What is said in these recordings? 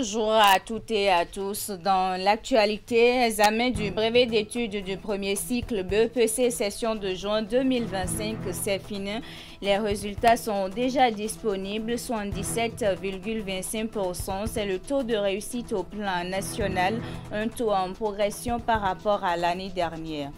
Bonjour à toutes et à tous. Dans l'actualité, examen du brevet d'études du premier cycle BEPC session de juin 2025, c'est fini. Les résultats sont déjà disponibles, 77,25%. C'est le taux de réussite au plan national, un taux en progression par rapport à l'année dernière.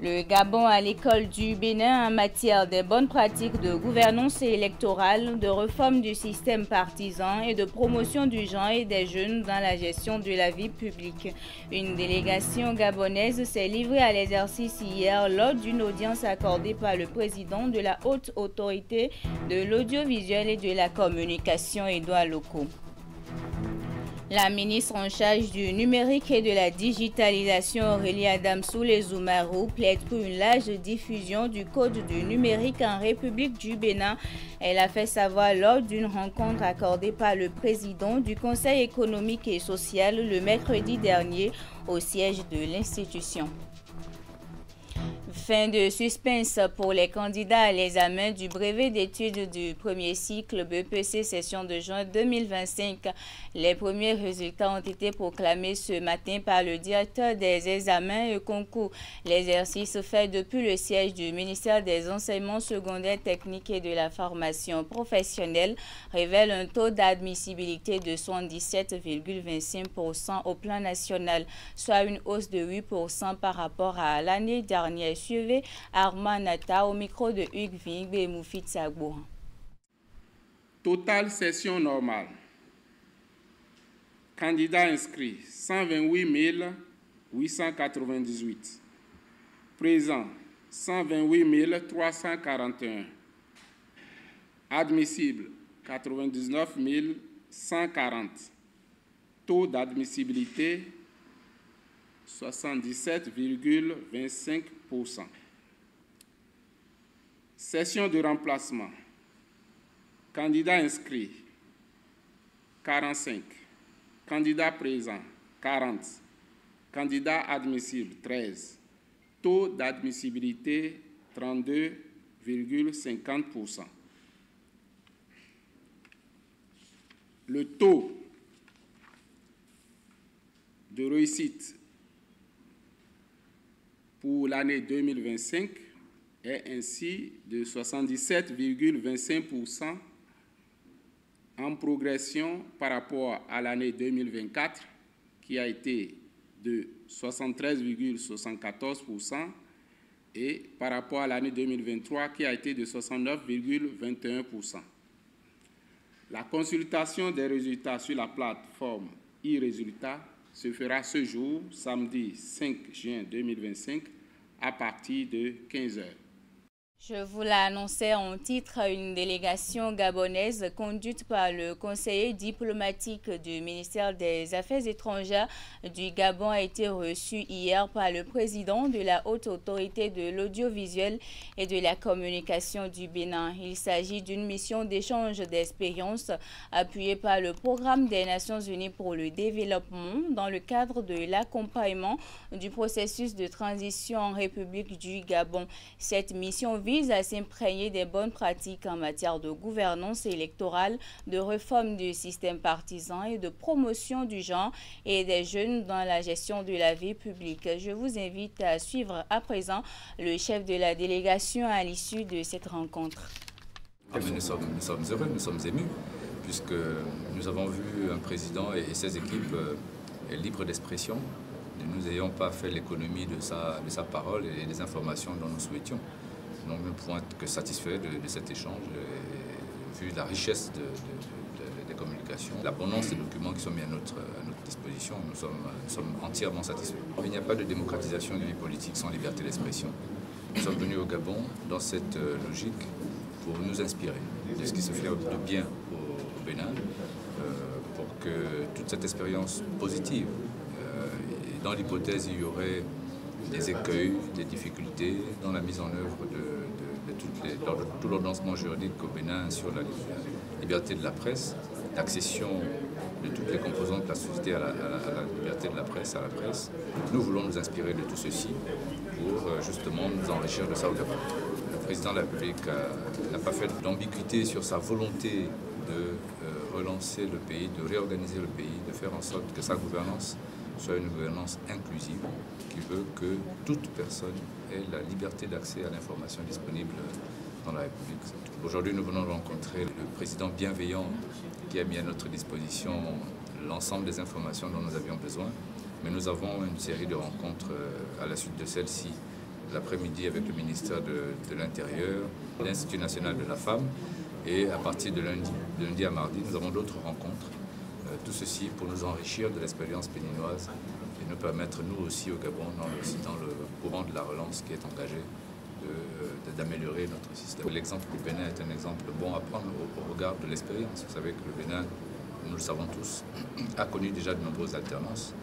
Le Gabon à l'école du Bénin en matière de bonnes pratiques de gouvernance électorale, de réforme du système partisan et de promotion du genre et des jeunes dans la gestion de la vie publique. Une délégation gabonaise s'est livrée à l'exercice hier lors d'une audience accordée par le président de la haute autorité de l'audiovisuel et de la communication, Édouard Loko. La ministre en charge du numérique et de la digitalisation, Aurélie Adamsou-Lesoumarou, plaide pour une large diffusion du code du numérique en République du Bénin. Elle a fait savoir lors d'une rencontre accordée par le président du Conseil économique et social le mercredi dernier au siège de l'institution. Fin de suspense pour les candidats à l'examen du brevet d'études du premier cycle BEPC session de juin 2025. Les premiers résultats ont été proclamés ce matin par le directeur des examens et concours. L'exercice fait depuis le siège du ministère des Enseignements secondaires techniques et de la formation professionnelle révèle un taux d'admissibilité de 77,25% au plan national, soit une hausse de 8% par rapport à l'année dernière. Suivez Armand Nata au micro de Hugues Vingbe et Moufid Sagbo. Total session normale. Candidats inscrits 128 898. Présents 128 341. Admissibles 99 140. Taux d'admissibilité 77,25%. Session de remplacement. Candidats inscrits 45. Candidats présents 40. Candidats admissibles 13. Taux d'admissibilité 32,50%. Le taux de réussite pour l'année 2025 est ainsi de 77,25% en progression par rapport à l'année 2024 qui a été de 73,74% et par rapport à l'année 2023 qui a été de 69,21%. La consultation des résultats sur la plateforme e-Résultats se fera ce jour, samedi 5 juin 2025, à partir de 15 h. Je vous l'annonçais en titre, une délégation gabonaise conduite par le conseiller diplomatique du ministère des Affaires étrangères du Gabon a été reçue hier par le président de la haute autorité de l'audiovisuel et de la communication du Bénin. Il s'agit d'une mission d'échange d'expériences appuyée par le programme des Nations Unies pour le développement dans le cadre de l'accompagnement du processus de transition en République du Gabon. Cette mission vise à s'imprégner des bonnes pratiques en matière de gouvernance électorale, de réforme du système partisan et de promotion du genre et des jeunes dans la gestion de la vie publique. Je vous invite à suivre à présent le chef de la délégation à l'issue de cette rencontre. Nous sommes heureux, nous sommes émus, puisque nous avons vu un président et ses équipes libres d'expression. Nous n'ayons pas fait l'économie de sa parole et des informations dont nous souhaitions. Donc, ne point que satisfait de cet échange, vu la richesse des communications, l'abondance des documents qui sont mis à notre disposition. Nous sommes entièrement satisfaits. Il n'y a pas de démocratisation de la vie politique sans liberté d'expression. Nous sommes venus au Gabon dans cette logique pour nous inspirer de ce qui se fait de bien au Bénin, pour que toute cette expérience positive, dans l'hypothèse il y aurait des écueils, des difficultés dans la mise en œuvre de tout l'ordonnancement juridique au Bénin sur la liberté de la presse, l'accession de toutes les composantes de la société à la liberté de la presse, à la presse. Nous voulons nous inspirer de tout ceci pour justement nous enrichir de ça au Gabon. Le président de la République n'a pas fait d'ambiguïté sur sa volonté de relancer le pays, de réorganiser le pays, de faire en sorte que sa gouvernance soit une gouvernance inclusive qui veut que toute personne ait la liberté d'accès à l'information disponible dans la République. Aujourd'hui, nous venons de rencontrer le président bienveillant qui a mis à notre disposition l'ensemble des informations dont nous avions besoin. Mais nous avons une série de rencontres à la suite de celle-ci, l'après-midi avec le ministère de l'Intérieur, l'Institut national de la femme. Et à partir de lundi à mardi, nous avons d'autres rencontres. Tout ceci pour nous enrichir de l'expérience béninoise et nous permettre, nous aussi au Gabon, dans le courant de la relance qui est engagé, d'améliorer notre système. L'exemple du Bénin est un exemple bon à prendre au regard de l'expérience. Vous savez que le Bénin, nous le savons tous, a connu déjà de nombreuses alternances.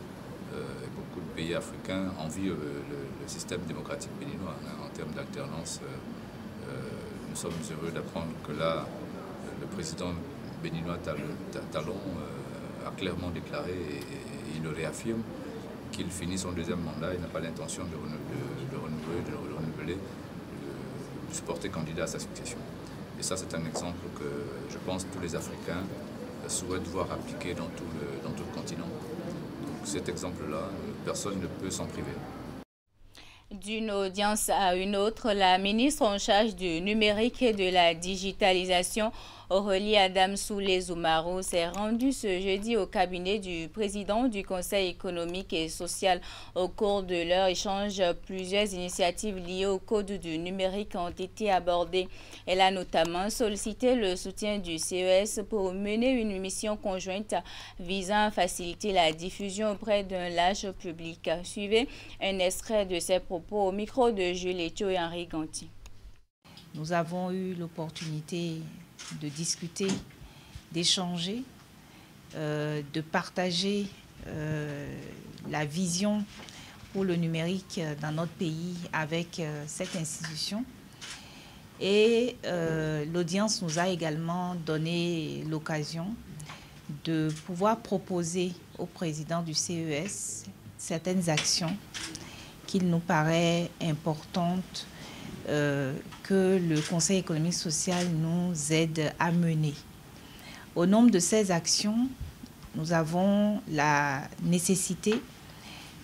Beaucoup de pays africains envient le système démocratique béninois en termes d'alternance. Nous sommes heureux d'apprendre que là, le président béninois Talon a clairement déclaré, et il le réaffirme, qu'il finit son deuxième mandat et n'a pas l'intention de renouveler, de se porter candidat à sa succession. Et ça, c'est un exemple que je pense tous les Africains souhaitent voir appliqué dans tout le continent. Donc cet exemple-là, personne ne peut s'en priver. D'une audience à une autre, la ministre en charge du numérique et de la digitalisation, Aurélie Adamsou-Les-Oumarou, s'est rendue ce jeudi au cabinet du président du Conseil économique et social. Au cours de leur échange, plusieurs initiatives liées au code du numérique ont été abordées. Elle a notamment sollicité le soutien du CES pour mener une mission conjointe visant à faciliter la diffusion auprès d'un large public. Suivez un extrait de ses propos au micro de Jules Etio et Henri Ganti. Nous avons eu l'opportunité de discuter, d'échanger, de partager la vision pour le numérique dans notre pays avec cette institution. Et l'audience nous a également donné l'occasion de pouvoir proposer au président du CES certaines actions qu'il nous paraît importantes que le Conseil économique et social nous aide à mener. Au nombre de ces actions, nous avons la nécessité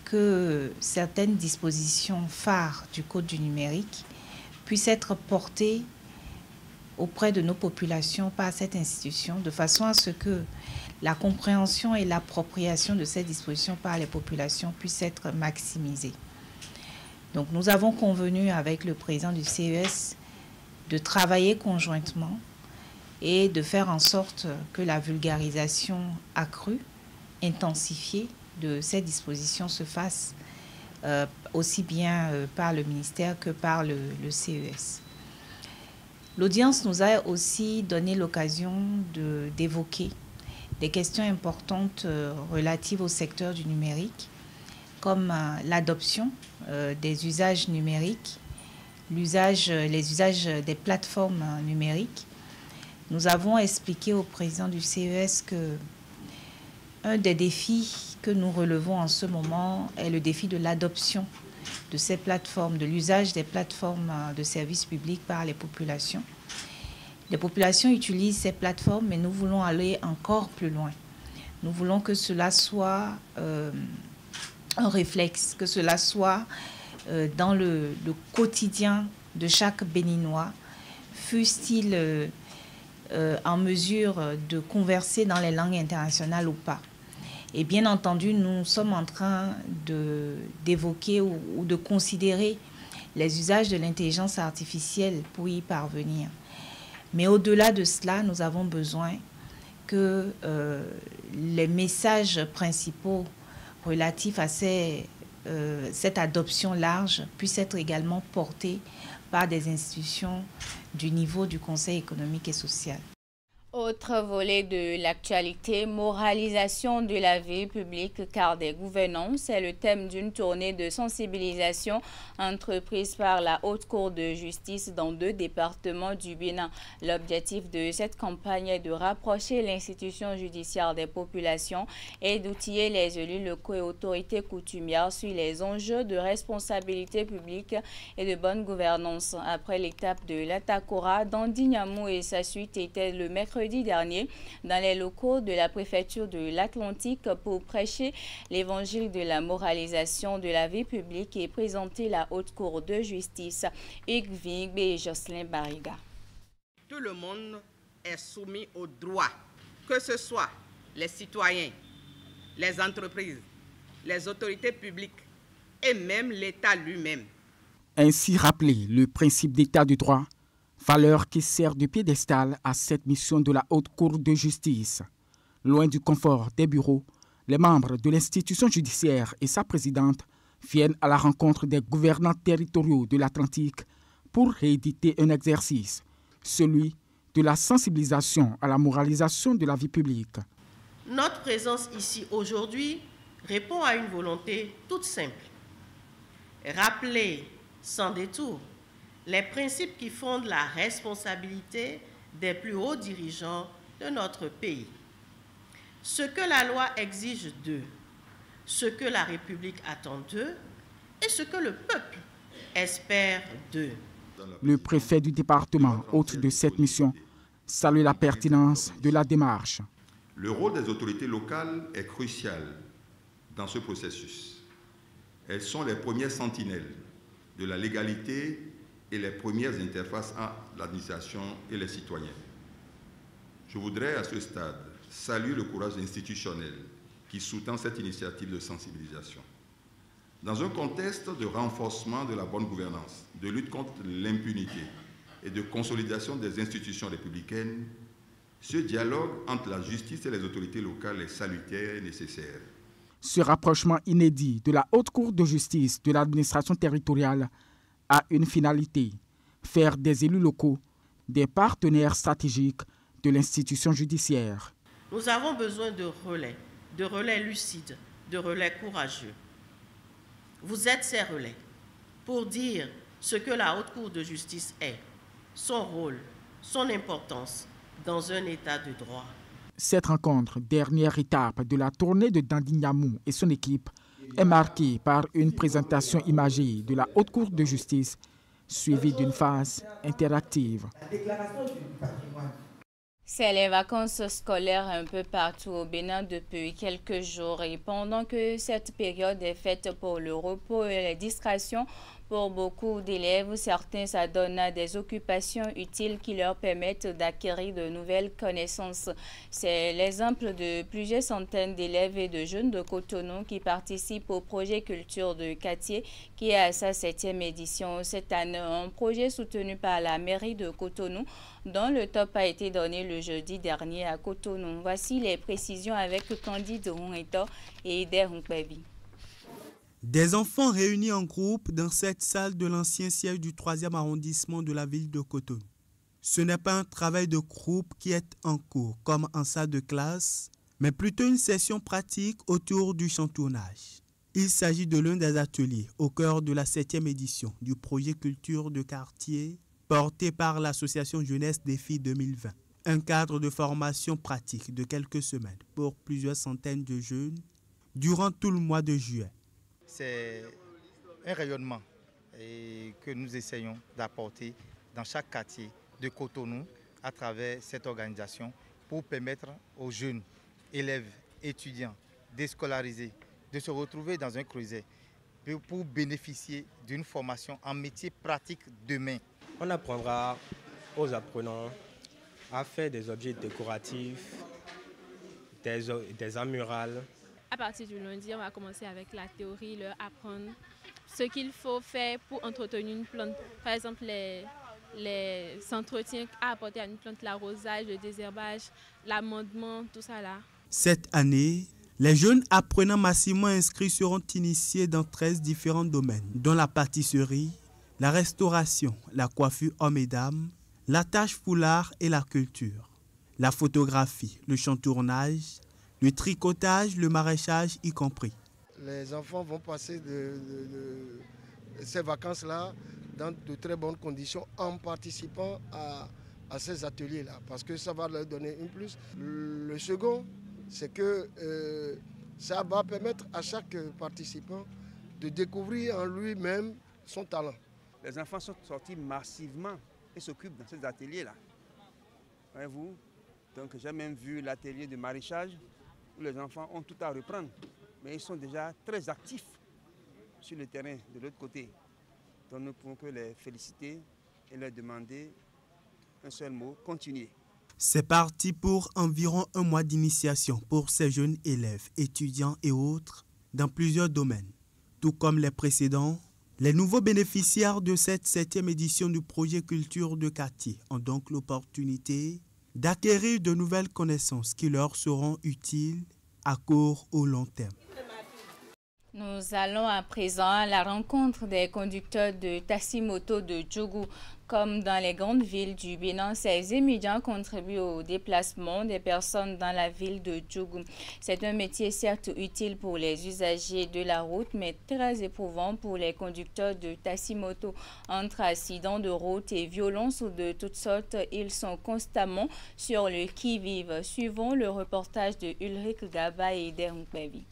que certaines dispositions phares du Code du numérique puissent être portées auprès de nos populations par cette institution, de façon à ce que la compréhension et l'appropriation de ces dispositions par les populations puissent être maximisées. Donc nous avons convenu avec le président du CES de travailler conjointement et de faire en sorte que la vulgarisation accrue, intensifiée de ces dispositions se fasse aussi bien par le ministère que par le CES. L'audience nous a aussi donné l'occasion d'évoquer des questions importantes relatives au secteur du numérique, comme l'adoption des usages numériques, les usages des plateformes numériques. Nous avons expliqué au président du CES que un des défis que nous relevons en ce moment est le défi de l'adoption de ces plateformes, de l'usage des plateformes de services publics par les populations. Les populations utilisent ces plateformes, mais nous voulons aller encore plus loin. Nous voulons que cela soit un réflexe, que cela soit dans le quotidien de chaque Béninois, fût-il en mesure de converser dans les langues internationales ou pas. Et bien entendu, nous sommes en train d'évoquer ou de considérer les usages de l'intelligence artificielle pour y parvenir. Mais au-delà de cela, nous avons besoin que les messages principaux relatifs à cette adoption large puissent être également portés par des institutions du niveau du Conseil économique et social. Autre volet de l'actualité, moralisation de la vie publique car des gouvernants, c'est le thème d'une tournée de sensibilisation entreprise par la Haute Cour de justice dans 2 départements du Bénin. L'objectif de cette campagne est de rapprocher l'institution judiciaire des populations et d'outiller les élus locaux et autorités coutumières sur les enjeux de responsabilité publique et de bonne gouvernance. Après l'étape de l'Atakora, Dandignamou et sa suite était le mercredi mercredi dernier dans les locaux de la préfecture de l'Atlantique pour prêcher l'évangile de la moralisation de la vie publique et présenter la haute cour de justice. Hugues Vigbe et Jocelyn Bariga. Tout le monde est soumis aux droits, que ce soit les citoyens, les entreprises, les autorités publiques et même l'État lui-même. Ainsi rappelé le principe d'état de droit, valeur qui sert de piédestal à cette mission de la Haute Cour de justice. Loin du confort des bureaux, les membres de l'institution judiciaire et sa présidente viennent à la rencontre des gouvernants territoriaux de l'Atlantique pour rééditer un exercice, celui de la sensibilisation à la moralisation de la vie publique. Notre présence ici aujourd'hui répond à une volonté toute simple. Rappeler sans détour les principes qui fondent la responsabilité des plus hauts dirigeants de notre pays. Ce que la loi exige d'eux, ce que la République attend d'eux et ce que le peuple espère d'eux. Le préfet du département, hôte de cette mission, salue la pertinence de la démarche. Le rôle des autorités locales est crucial dans ce processus. Elles sont les premières sentinelles de la légalité et les premières interfaces entre l'administration et les citoyens. Je voudrais à ce stade saluer le courage institutionnel qui sous-tend cette initiative de sensibilisation. Dans un contexte de renforcement de la bonne gouvernance, de lutte contre l'impunité et de consolidation des institutions républicaines, ce dialogue entre la justice et les autorités locales est salutaire et nécessaire. Ce rapprochement inédit de la Haute Cour de justice de l'administration territoriale a une finalité, faire des élus locaux des partenaires stratégiques de l'institution judiciaire. Nous avons besoin de relais lucides, de relais courageux. Vous êtes ces relais pour dire ce que la Haute Cour de justice est, son rôle, son importance dans un état de droit. Cette rencontre, dernière étape de la tournée de Dandy Ndiamou et son équipe, est marquée par une présentation imagée de la Haute Cour de justice, suivie d'une phase interactive. C'est les vacances scolaires un peu partout au Bénin depuis quelques jours et pendant que cette période est faite pour le repos et la distraction, pour beaucoup d'élèves, certains s'adonnent à des occupations utiles qui leur permettent d'acquérir de nouvelles connaissances. C'est l'exemple de plusieurs centaines d'élèves et de jeunes de Cotonou qui participent au projet Culture de Quartier qui est à sa 7e édition cette année. Un projet soutenu par la mairie de Cotonou dont le top a été donné le jeudi dernier à Cotonou. Voici les précisions avec Candide Rouneto et Eder Nkwebi. Des enfants réunis en groupe dans cette salle de l'ancien siège du 3e arrondissement de la ville de Cotonou. Ce n'est pas un travail de groupe qui est en cours, comme en salle de classe, mais plutôt une session pratique autour du chantournage. Il s'agit de l'un des ateliers au cœur de la 7e édition du projet Culture de Quartier, porté par l'association Jeunesse Défi 2020. Un cadre de formation pratique de quelques semaines pour plusieurs centaines de jeunes durant tout le mois de juillet. C'est un rayonnement que nous essayons d'apporter dans chaque quartier de Cotonou à travers cette organisation pour permettre aux jeunes élèves, étudiants, déscolarisés de se retrouver dans un creuset pour bénéficier d'une formation en métier pratique de main. On apprendra aux apprenants à faire des objets décoratifs, des amurales. À partir du lundi, on va commencer avec la théorie, leur apprendre ce qu'il faut faire pour entretenir une plante. Par exemple, les entretiens à apporter à une plante, l'arrosage, le désherbage, l'amendement, tout ça là. Cette année, les jeunes apprenants massivement inscrits seront initiés dans 13 différents domaines, dont la pâtisserie, la restauration, la coiffure hommes et dames, l'attache foulard et la culture, la photographie, le chantournage, le tricotage, le maraîchage y compris. Les enfants vont passer ces vacances-là dans de très bonnes conditions en participant à ces ateliers-là, parce que ça va leur donner un plus. Le second, c'est que ça va permettre à chaque participant de découvrir en lui-même son talent. Les enfants sont sortis massivement et s'occupent dans ces ateliers-là. Voyez-vous, Donc j'ai même vu l'atelier de maraîchage où les enfants ont tout à reprendre. Mais ils sont déjà très actifs sur le terrain de l'autre côté. Donc nous ne pouvons que les féliciter et leur demander un seul mot, continuer. C'est parti pour environ un mois d'initiation pour ces jeunes élèves, étudiants et autres dans plusieurs domaines. Tout comme les précédents, les nouveaux bénéficiaires de cette 7e édition du projet Culture de quartier ont donc l'opportunité d'acquérir de nouvelles connaissances qui leur seront utiles à court ou long terme. Nous allons à présent à la rencontre des conducteurs de taxi-moto de Djougou. Comme dans les grandes villes du Bénin, ces étudiants contribuent au déplacement des personnes dans la ville de Djougou. C'est un métier certes utile pour les usagers de la route, mais très éprouvant pour les conducteurs de taxi-moto. Entre accidents de route et violences de toutes sortes, ils sont constamment sur le qui-vive. Suivons le reportage de Ulrich Gaba et Dernkbevi.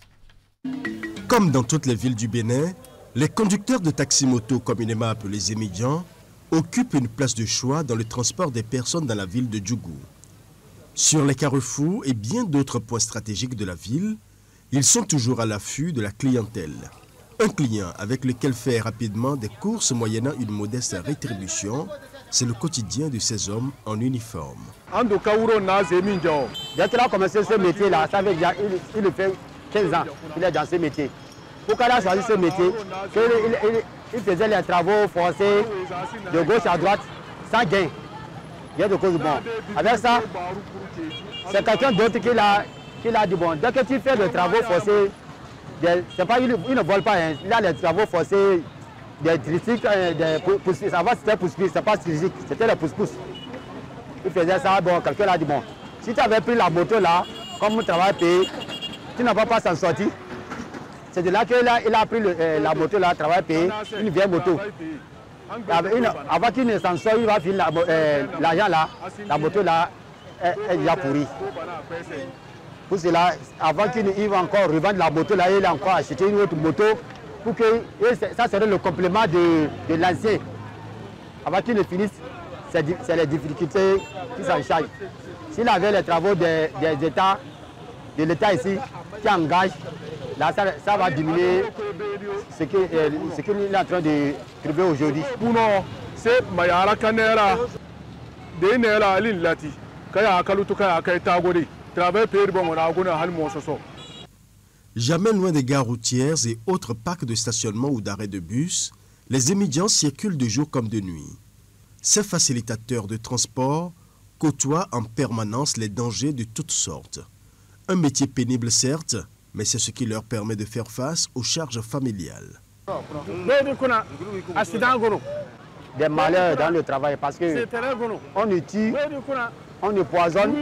Comme dans toutes les villes du Bénin, les conducteurs de taxi-moto, communément appelés émigrants, occupent une place de choix dans le transport des personnes dans la ville de Djougou. Sur les carrefours et bien d'autres points stratégiques de la ville, ils sont toujours à l'affût de la clientèle. Un client avec lequel faire rapidement des courses moyennant une modeste rétribution, c'est le quotidien de ces hommes en uniforme. Dès qu'il a commencé ce métier-là, ça veut dire qu'il fait 15 ans qu'il est dans ce métier. Pourquoi il a choisi ce métier? Il faisait les travaux forcés de gauche à droite sans gain. Il y a de cause bon. Avec ça, c'est quelqu'un d'autre qui l'a dit bon. Dès que tu fais des travaux forcés, c'est pas, il ne vole pas. Hein. Il a les travaux forcés, des tricycles, des pousse-pousse. Avant c'était pousse-pousse, c'est pas tricycle, c'était les pousse-pousse. Il faisait ça, bon, quelqu'un l'a dit bon. Si tu avais pris la moto là, comme mon travail payé, tu n'as pas s'en sortir. C'est de là qu'il a pris la moto, là, travail payé, une vieille moto. Avant qu'il ne s'en sorte, il va filer l'argent là, la moto là, est déjà pourrie. Pour cela, avant qu'il va encore revendre la moto là, il a encore acheté une autre moto pour que ça serait le complément de l'ancien. Avant qu'il ne finisse, c'est les difficultés qui s'en chargent. S'il avait les travaux de l'État ici, qui engage, là, ça va diminuer ce qu'il est en train de trouver aujourd'hui. Jamais loin des gares routières et autres parcs de stationnement ou d'arrêt de bus, les émigrants circulent de jour comme de nuit. Ces facilitateurs de transport côtoient en permanence les dangers de toutes sortes. Un métier pénible certes, mais c'est ce qui leur permet de faire face aux charges familiales. Des malheurs dans le travail parce que on nous tue, on nous poisonne,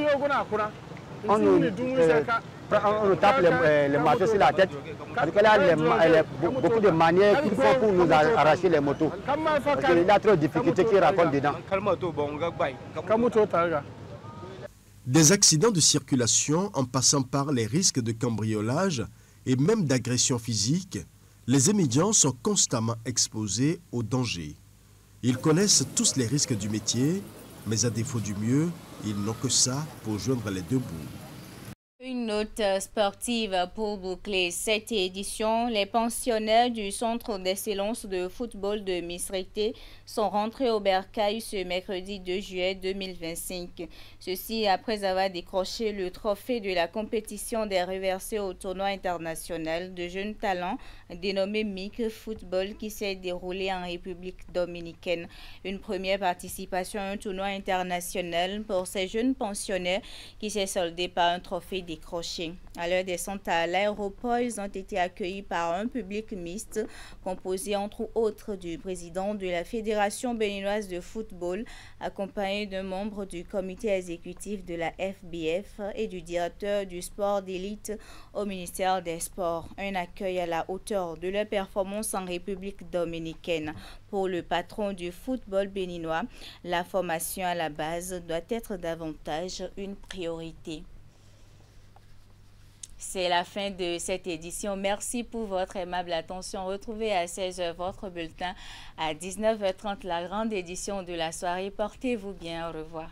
on nous tape les motos sur la tête. Parce que là, il y a beaucoup de manières qu'il faut pour nous arracher les motos. Parce qu'il y a trop de difficultés qui racontent dedans. Des accidents de circulation en passant par les risques de cambriolage et même d'agression physique, les émigrants sont constamment exposés aux dangers. Ils connaissent tous les risques du métier, mais à défaut du mieux, ils n'ont que ça pour joindre les deux bouts. Une note sportive pour boucler cette édition. Les pensionnaires du Centre d'excellence de football de Misrité sont rentrés au Bercail ce mercredi 2 juillet 2025. Ceci après avoir décroché le trophée de la compétition des reversés au tournoi international de jeunes talents dénommé MIC Football qui s'est déroulé en République dominicaine. Une première participation à un tournoi international pour ces jeunes pensionnaires qui s'est soldé par un trophée décroché. À leur descente à l'aéroport, ils ont été accueillis par un public mixte composé entre autres du président de la Fédération béninoise de football, accompagné d'un membre du comité exécutif de la FBF et du directeur du sport d'élite au ministère des Sports. Un accueil à la hauteur de leur performance en République dominicaine. Pour le patron du football béninois, la formation à la base doit être davantage une priorité. C'est la fin de cette édition. Merci pour votre aimable attention. Retrouvez à 16h votre bulletin. À 19h30, la grande édition de la soirée. Portez-vous bien. Au revoir.